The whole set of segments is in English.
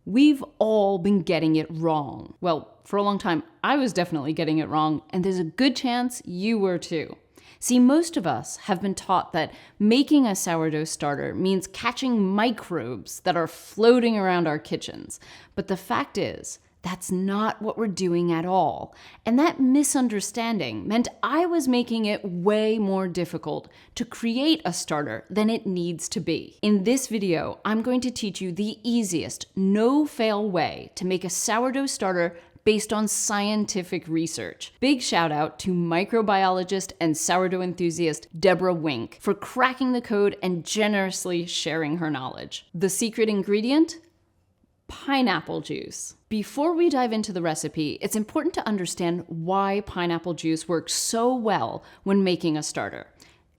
We've all been getting it wrong. Well, for a long time, I was definitely getting it wrong, and there's a good chance you were too. See, most of us have been taught that making a sourdough starter means catching microbes that are floating around our kitchens. But the fact is, that's not what we're doing at all. And that misunderstanding meant I was making it way more difficult to create a starter than it needs to be. In this video, I'm going to teach you the easiest, no-fail way to make a sourdough starter based on scientific research. Big shout out to microbiologist and sourdough enthusiast Deborah Wink for cracking the code and generously sharing her knowledge. The secret ingredient? Pineapple juice. Before we dive into the recipe, it's important to understand why pineapple juice works so well when making a starter.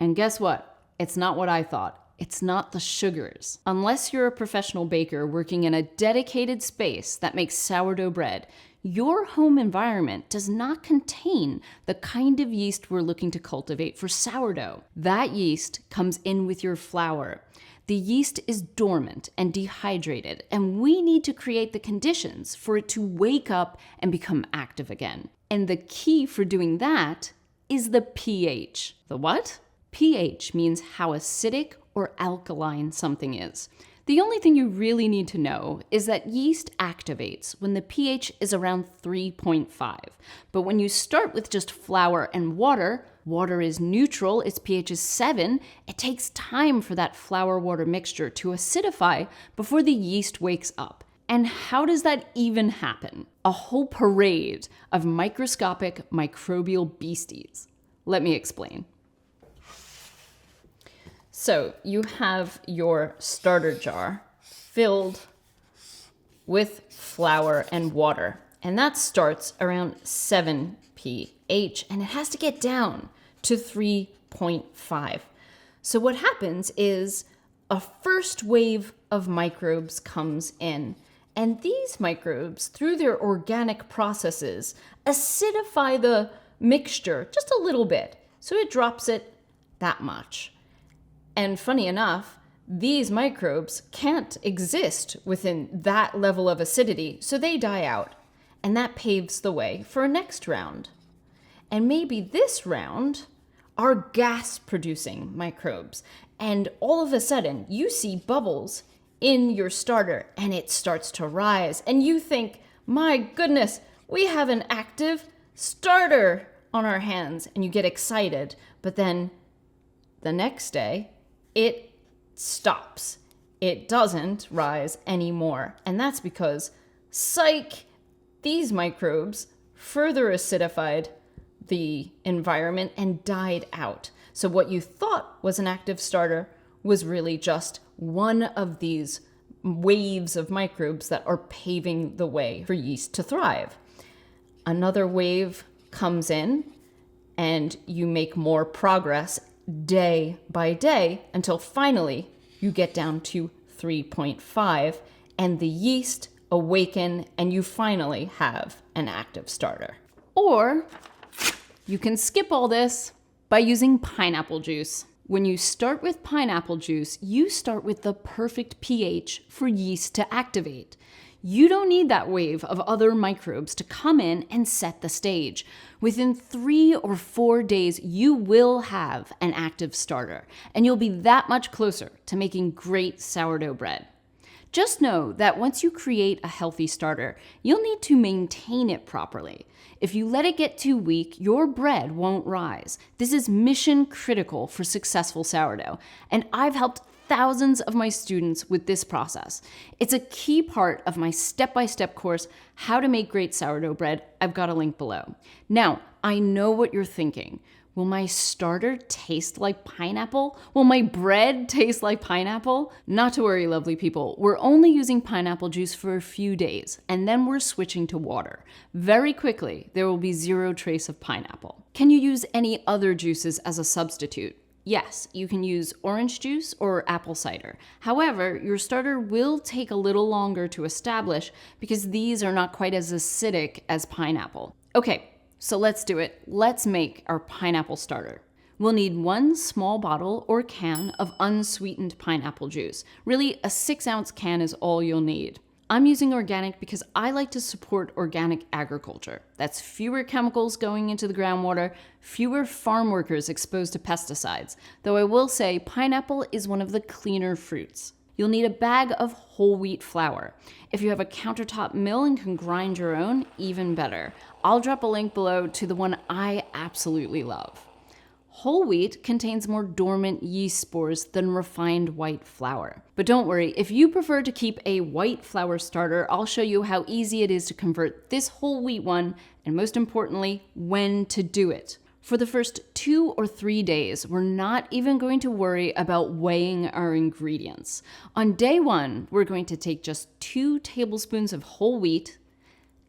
And guess what? It's not what I thought. It's not the sugars. Unless you're a professional baker working in a dedicated space that makes sourdough bread, your home environment does not contain the kind of yeast we're looking to cultivate for sourdough. That yeast comes in with your flour. The yeast is dormant and dehydrated, and we need to create the conditions for it to wake up and become active again. And the key for doing that is the pH. The what? pH means how acidic or alkaline something is. The only thing you really need to know is that yeast activates when the pH is around 3.5. But when you start with just flour and water is neutral, its pH is 7, it takes time for that flour-water mixture to acidify before the yeast wakes up. And how does that even happen? A whole parade of microscopic microbial beasties. Let me explain. So you have your starter jar filled with flour and water, and that starts around 7 pH, and it has to get down to 3.5. So what happens is a first wave of microbes comes in, and these microbes, through their organic processes, acidify the mixture just a little bit, so it drops it that much. And funny enough, these microbes can't exist within that level of acidity, so they die out. And that paves the way for a next round. And maybe this round are gas-producing microbes. And all of a sudden, you see bubbles in your starter, and it starts to rise. And you think, my goodness, we have an active starter on our hands. And you get excited. But then the next day, it stops. It doesn't rise anymore. And that's because, psych, these microbes further acidified the environment and died out. So what you thought was an active starter was really just one of these waves of microbes that are paving the way for yeast to thrive. Another wave comes in and you make more progress day by day until finally you get down to 3.5 and the yeast awaken and you finally have an active starter. Or you can skip all this by using pineapple juice. When you start with pineapple juice, you start with the perfect pH for yeast to activate. You don't need that wave of other microbes to come in and set the stage. Within 3 or 4 days, you will have an active starter, and you'll be that much closer to making great sourdough bread. Just know that once you create a healthy starter, you'll need to maintain it properly. If you let it get too weak, your bread won't rise. This is mission critical for successful sourdough, and I've helped thousands of my students with this process. It's a key part of my step-by-step course, How to Make Great Sourdough Bread. I've got a link below. Now, I know what you're thinking. Will my starter taste like pineapple? Will my bread taste like pineapple? Not to worry, lovely people. We're only using pineapple juice for a few days, and then we're switching to water. Very quickly, there will be zero trace of pineapple. Can you use any other juices as a substitute? Yes, you can use orange juice or apple cider. However, your starter will take a little longer to establish because these are not quite as acidic as pineapple. Okay, so let's do it. Let's make our pineapple starter. We'll need 1 small bottle or can of unsweetened pineapple juice. Really, a 6-ounce can is all you'll need. I'm using organic because I like to support organic agriculture. That's fewer chemicals going into the groundwater, fewer farm workers exposed to pesticides. Though I will say pineapple is one of the cleaner fruits. You'll need a bag of whole wheat flour. If you have a countertop mill and can grind your own, even better. I'll drop a link below to the one I absolutely love. Whole wheat contains more dormant yeast spores than refined white flour. But don't worry, if you prefer to keep a white flour starter, I'll show you how easy it is to convert this whole wheat one, and most importantly, when to do it. For the first 2 or 3 days, we're not even going to worry about weighing our ingredients. On day 1, we're going to take just 2 tablespoons of whole wheat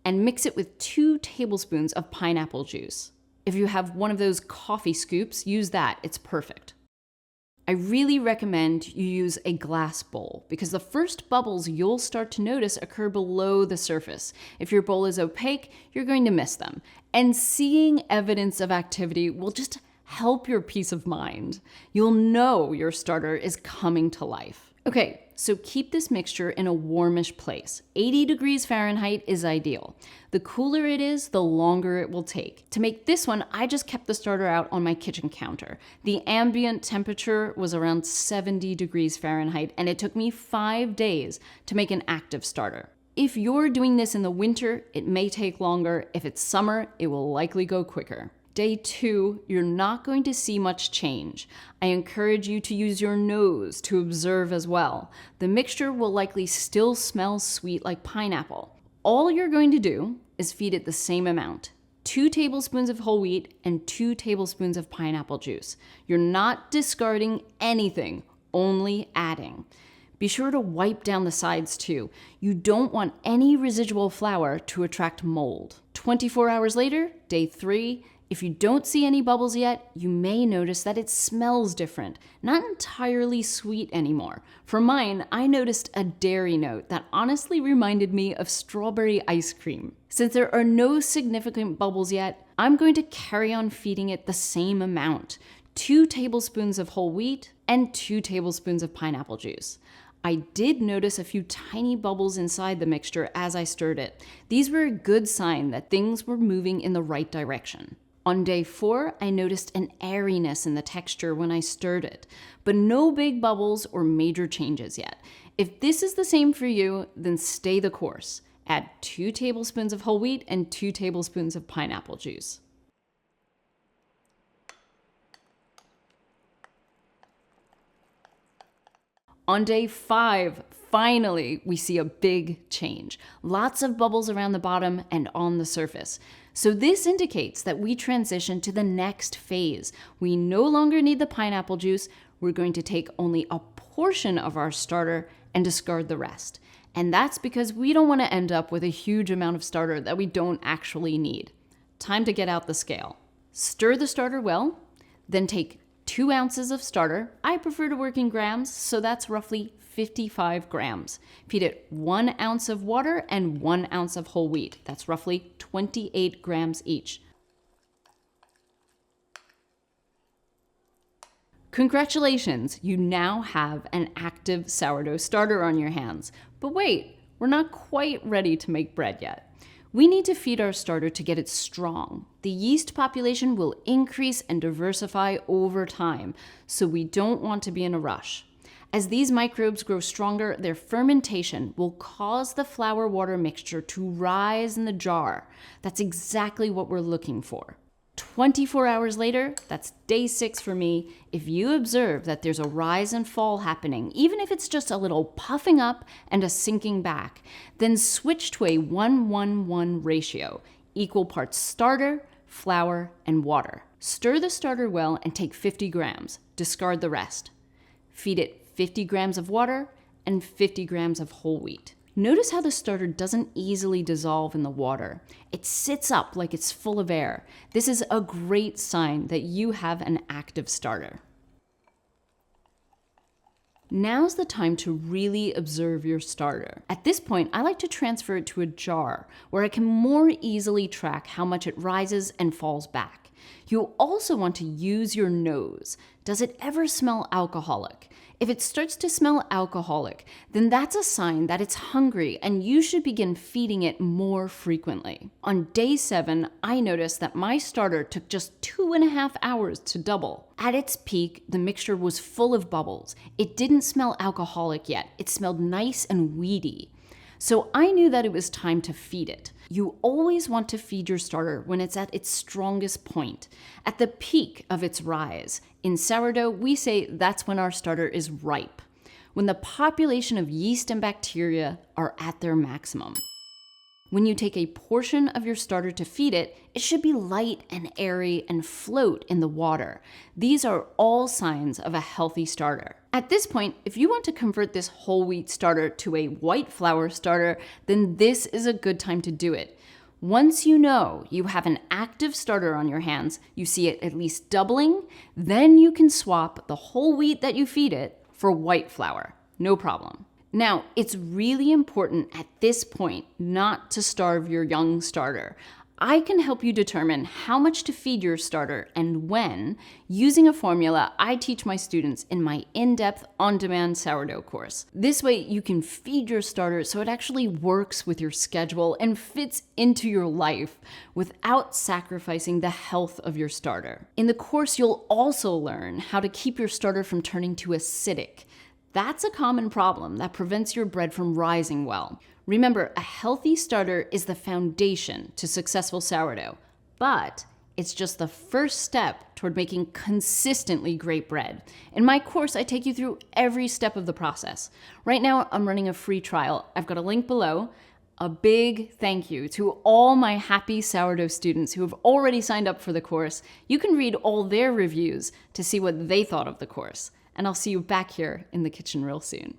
and mix it with 2 tablespoons of pineapple juice. If you have one of those coffee scoops, use that, it's perfect. I really recommend you use a glass bowl because the first bubbles you'll start to notice occur below the surface. If your bowl is opaque, you're going to miss them. And seeing evidence of activity will just help your peace of mind. You'll know your starter is coming to life. Okay, so keep this mixture in a warmish place. 80 degrees Fahrenheit is ideal. The cooler it is, the longer it will take. To make this one, I just kept the starter out on my kitchen counter. The ambient temperature was around 70 degrees Fahrenheit, and it took me 5 days to make an active starter. If you're doing this in the winter, it may take longer. If it's summer, it will likely go quicker. Day 2, you're not going to see much change. I encourage you to use your nose to observe as well. The mixture will likely still smell sweet like pineapple. All you're going to do is feed it the same amount. 2 tablespoons of whole wheat and 2 tablespoons of pineapple juice. You're not discarding anything, only adding. Be sure to wipe down the sides too. You don't want any residual flour to attract mold. 24 hours later, day 3, if you don't see any bubbles yet, you may notice that it smells different, not entirely sweet anymore. For mine, I noticed a dairy note that honestly reminded me of strawberry ice cream. Since there are no significant bubbles yet, I'm going to carry on feeding it the same amount, 2 tablespoons of whole wheat and 2 tablespoons of pineapple juice. I did notice a few tiny bubbles inside the mixture as I stirred it. These were a good sign that things were moving in the right direction. On day 4, I noticed an airiness in the texture when I stirred it, but no big bubbles or major changes yet. If this is the same for you, then stay the course. Add 2 tablespoons of whole wheat and 2 tablespoons of pineapple juice. On day 5, finally, we see a big change. Lots of bubbles around the bottom and on the surface. So this indicates that we transition to the next phase. We no longer need the pineapple juice. We're going to take only a portion of our starter and discard the rest. And that's because we don't want to end up with a huge amount of starter that we don't actually need. Time to get out the scale. Stir the starter well, then take 2 ounces of starter. I prefer to work in grams, so that's roughly 55 grams. Feed it 1 ounce of water and 1 ounce of whole wheat. That's roughly 28 grams each. Congratulations, you now have an active sourdough starter on your hands. But wait, we're not quite ready to make bread yet. We need to feed our starter to get it strong. The yeast population will increase and diversify over time, so we don't want to be in a rush. As these microbes grow stronger, their fermentation will cause the flour-water mixture to rise in the jar. That's exactly what we're looking for. 24 hours later, that's day 6 for me, if you observe that there's a rise and fall happening, even if it's just a little puffing up and a sinking back, then switch to a 1-1-1 ratio, equal parts starter, flour, and water. Stir the starter well and take 50 grams. Discard the rest. Feed it 50 grams of water and 50 grams of whole wheat. Notice how the starter doesn't easily dissolve in the water. It sits up like it's full of air. This is a great sign that you have an active starter. Now's the time to really observe your starter. At this point, I like to transfer it to a jar where I can more easily track how much it rises and falls back. You'll also want to use your nose. Does it ever smell alcoholic? If it starts to smell alcoholic, then that's a sign that it's hungry and you should begin feeding it more frequently. On day 7, I noticed that my starter took just 2.5 hours to double. At its peak, the mixture was full of bubbles. It didn't smell alcoholic yet. It smelled nice and weedy. So I knew that it was time to feed it. You always want to feed your starter when it's at its strongest point, at the peak of its rise. In sourdough, we say that's when our starter is ripe, when the population of yeast and bacteria are at their maximum. When you take a portion of your starter to feed it, it should be light and airy and float in the water. These are all signs of a healthy starter. At this point, if you want to convert this whole wheat starter to a white flour starter, then this is a good time to do it. Once you know you have an active starter on your hands, you see it at least doubling, then you can swap the whole wheat that you feed it for white flour. No problem. Now, it's really important at this point not to starve your young starter. I can help you determine how much to feed your starter and when using a formula I teach my students in my in-depth on-demand sourdough course. This way you can feed your starter so it actually works with your schedule and fits into your life without sacrificing the health of your starter. In the course, you'll also learn how to keep your starter from turning too acidic. That's a common problem that prevents your bread from rising well. Remember, a healthy starter is the foundation to successful sourdough, but it's just the first step toward making consistently great bread. In my course, I take you through every step of the process. Right now, I'm running a free trial. I've got a link below. A big thank you to all my happy sourdough students who have already signed up for the course. You can read all their reviews to see what they thought of the course. And I'll see you back here in the kitchen real soon.